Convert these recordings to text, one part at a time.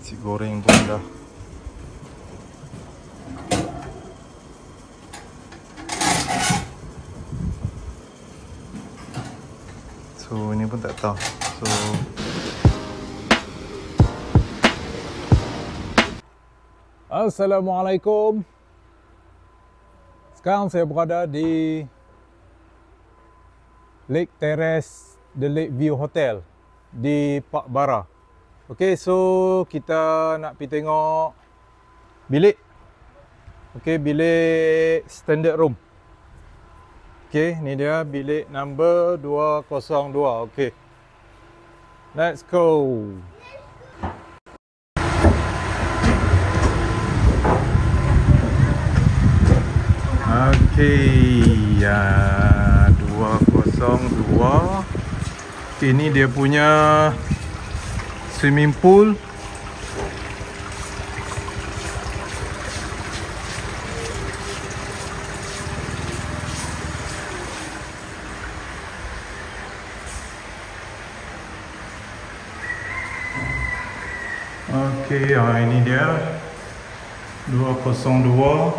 Nasi goreng pun dah. So ini pun tak tahu. So Assalamualaikum. Sekarang saya berada di Lake Terrace The Lake View Hotel di Park Bara. Okey, so kita nak pergi tengok bilik. Okey, bilik standard room. Okey, ni dia bilik number 202. Okey. Let's go. Okey, ya 202. Okey, ni dia punya swimming pool. Okey, ini dia 202.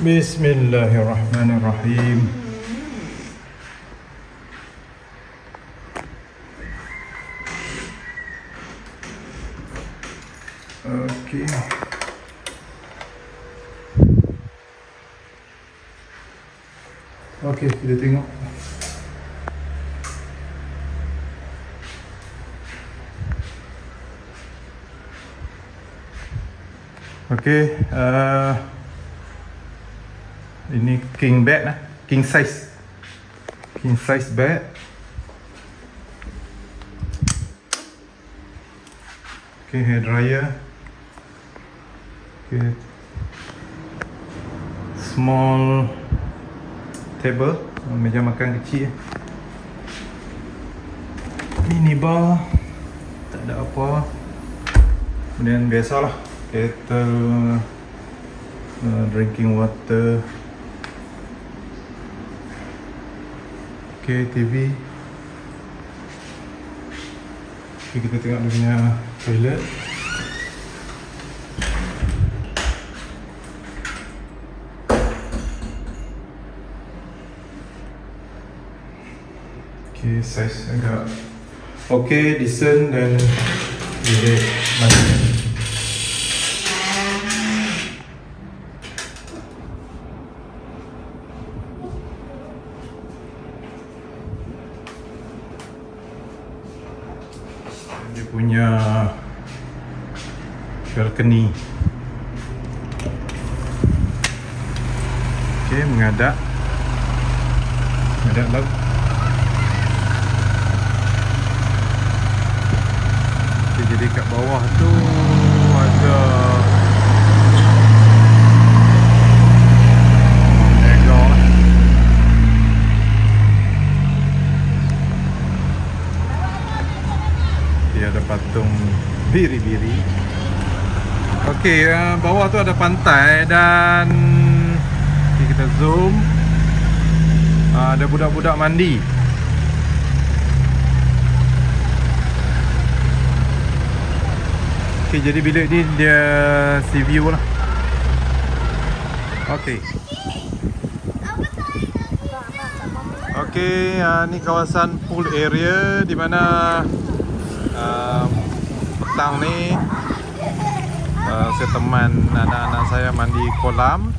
Bismillahirrahmanirrahim. Okey. Okey, kita tengok. Okey, ini king bed lah, king size bed. Okay, hair dryer. Okay, small table, meja makan kecil. Mini bar, tak ada apa. Kemudian biasalah, kettle, drinking water. Okay, TV. Okay, kita tengok dia punya toilet. Okay, size agak okay, decent dan bilik mandi. Dia punya balcony. Okey, menghadap laut. Okey, jadi kat bawah tu ada ada patung biri-biri. Okey, bawah tu ada pantai dan kita zoom. Ada budak-budak mandi. Okey, jadi bilik ni dia sea view lah. Okey. Okey, ni kawasan pool area di mana petang ni saya teman anak-anak saya mandi kolam.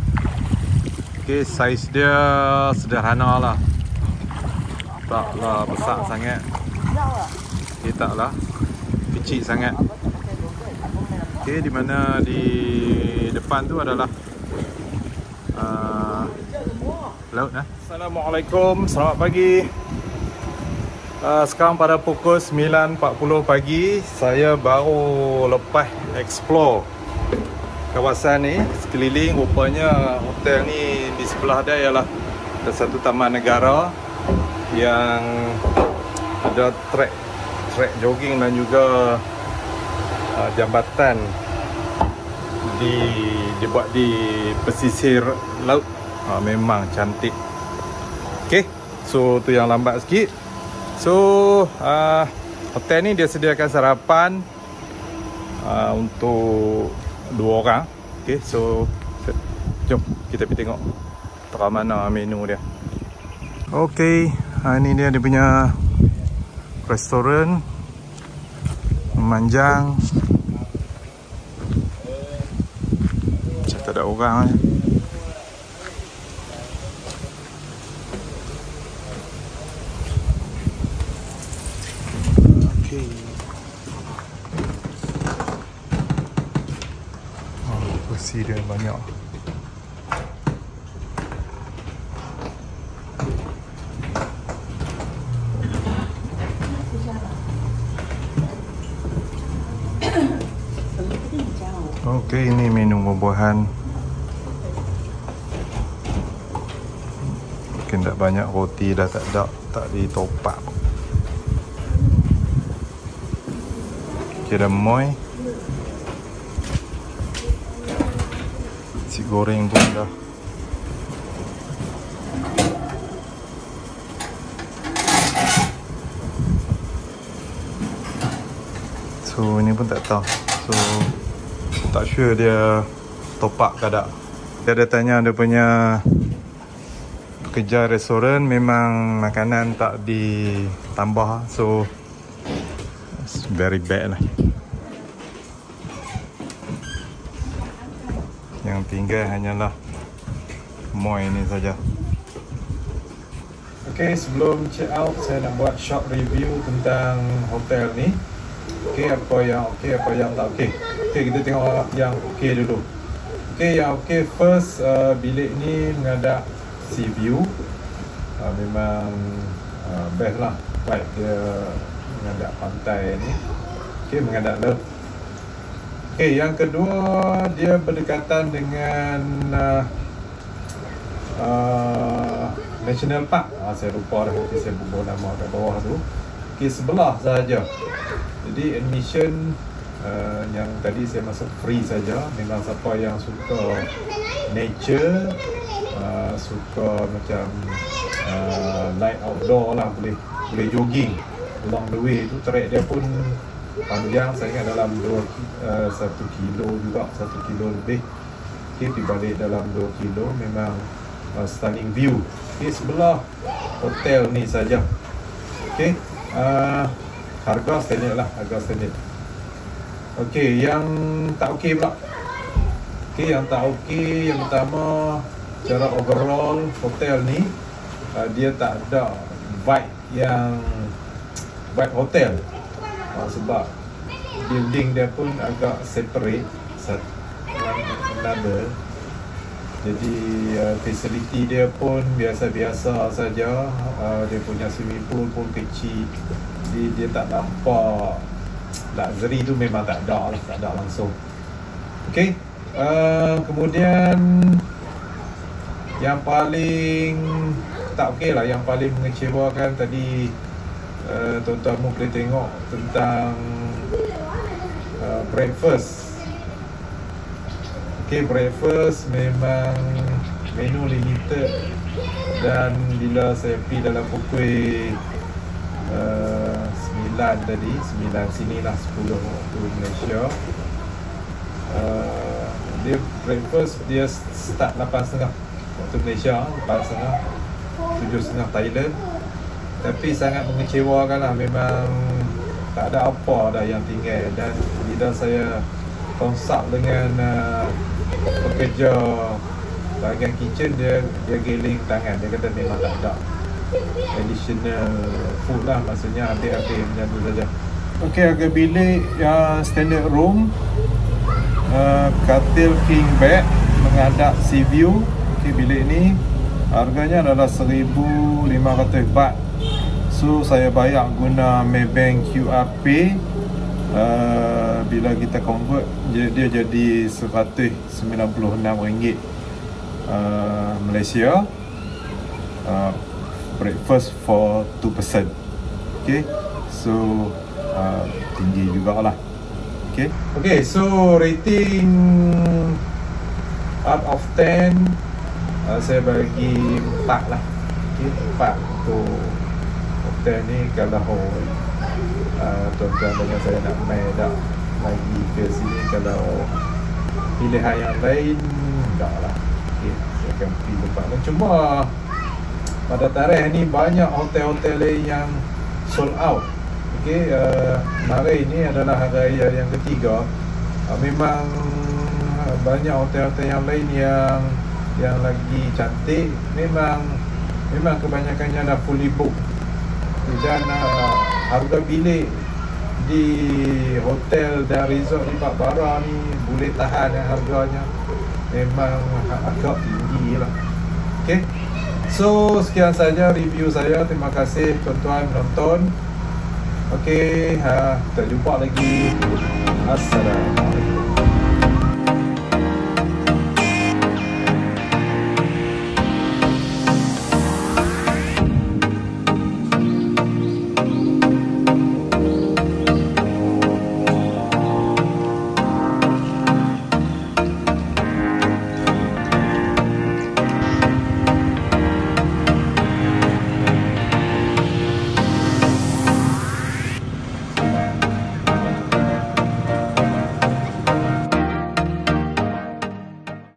Okey, saiz dia sederhana lah, taklah besar sangat. Okey, taklah kecil sangat. Okey, di mana di depan tu adalah laut lah. Assalamualaikum, selamat pagi. Sekarang pada pukul 9.40 pagi, saya baru lepas explore kawasan ni sekeliling. Rupanya hotel ni di sebelah dia ialah ada satu taman negara yang ada track jogging dan juga jambatan dibuat di pesisir laut. Memang cantik. Okay, so tu yang lambat sikit. So hotel ni dia sediakan sarapan untuk 2 orang. Okay, so jom kita pergi tengok terang mana menu dia. Okay, ni dia punya restoran memanjang. Macam tak ada orang ni. Okay. Kursi dia banyak. Okey, ini menu buah-buahan. Mungkin tak banyak, roti dah tak ada, tak ditopak. Kira moy. Nasi goreng pun dah. So ini pun tak tahu. So tak sure dia topak ke tak. Dia ada tanya dia punya pekerja restoran, memang makanan tak ditambah. So it's very bad lah. Yang tinggal hanyalah moy ni saja. Okay, sebelum check out saya nak buat short review tentang hotel ni. Okay, apa yang okey, apa yang tak okey. Okay, kita tengok yang okey dulu. Okay, yang okey first, bilik ni menghadap sea view. Memang best lah. Baik, dia menghadap pantai ni. Okay, menghadap laut. Okay, yang kedua, dia berdekatan dengan National Park. Saya lupa dah, nanti saya bubuh nama kat bawah tu. Okay, sebelah sahaja. Jadi admission yang tadi saya masuk free saja. Memang siapa yang suka nature, suka macam light outdoor lah, boleh jogging along the way tu. Trek dia pun panjang, saya ingat dalam 1 kilo juga, 1 kilo lebih. Okay, pergi balik dalam 2 kilo. Memang stunning view. Okay, sebelah hotel ni saja. Okay, harga standard lah, harga standard. Okey, yang tak okey pula. Okey, yang tak okey, yang pertama, secara overall hotel ni dia tak ada vibe yang vibe hotel. Sebab building dia pun agak separate satu another. Jadi facility dia pun biasa-biasa saja. Dia punya swimming pool pun kecil. Jadi dia tak nampak luxury tu, memang tak ada lah, tak ada langsung. Okay, kemudian yang paling tak okey lah, yang paling mengecewakan tadi, tuan-tuan boleh tengok tentang breakfast. Okay, breakfast memang menu limited. Dan bila saya pergi dalam pukul 9 tadi, 9 sini lah, 10 waktu Malaysia, dia breakfast dia start 8.30 waktu Malaysia, 8.30, 7.30 Thailand. Tapi sangat mengecewakan lah, memang tak ada apa dah yang tinggal. Dan bila saya consult dengan pekerja bahagian kitchen, dia geling tangan, dia kata memang tak ada additional food lah, maksudnya habis-habis macam tu saja. Ok, harga bilik yang standard room, katil king bed menghadap sea view. Ok, bilik ni harganya adalah 1,500 baht. So saya bayar guna Maybank QR Pay. Bila kita convert, dia jadi RM196 Malaysia. Breakfast for 2 person. Okay, so tinggi jugalah. Okay, so rating out of 10, Saya bagi 4 lah. Okay, 4 untuk hotel ni. Kalau tuan-tuan dengan saya nak main tak lagi ke sini, kalau pilihan yang lain tak lah. Okay, saya akan pilih tempat lain. Cuma pada tarikh ni banyak hotel-hotel lain yang sold out. Okay, hari ni adalah hari raya yang ketiga. Memang banyak hotel-hotel yang lain yang lagi cantik memang kebanyakannya dah fully book. Dan harga bilik di hotel dan resort di Pak Bara ni boleh tahan harganya memang agak tinggi lah. Okay, so sekian saja review saya. Terima kasih tuan-tuan menonton. Okay, kita jumpa lagi. Assalamualaikum.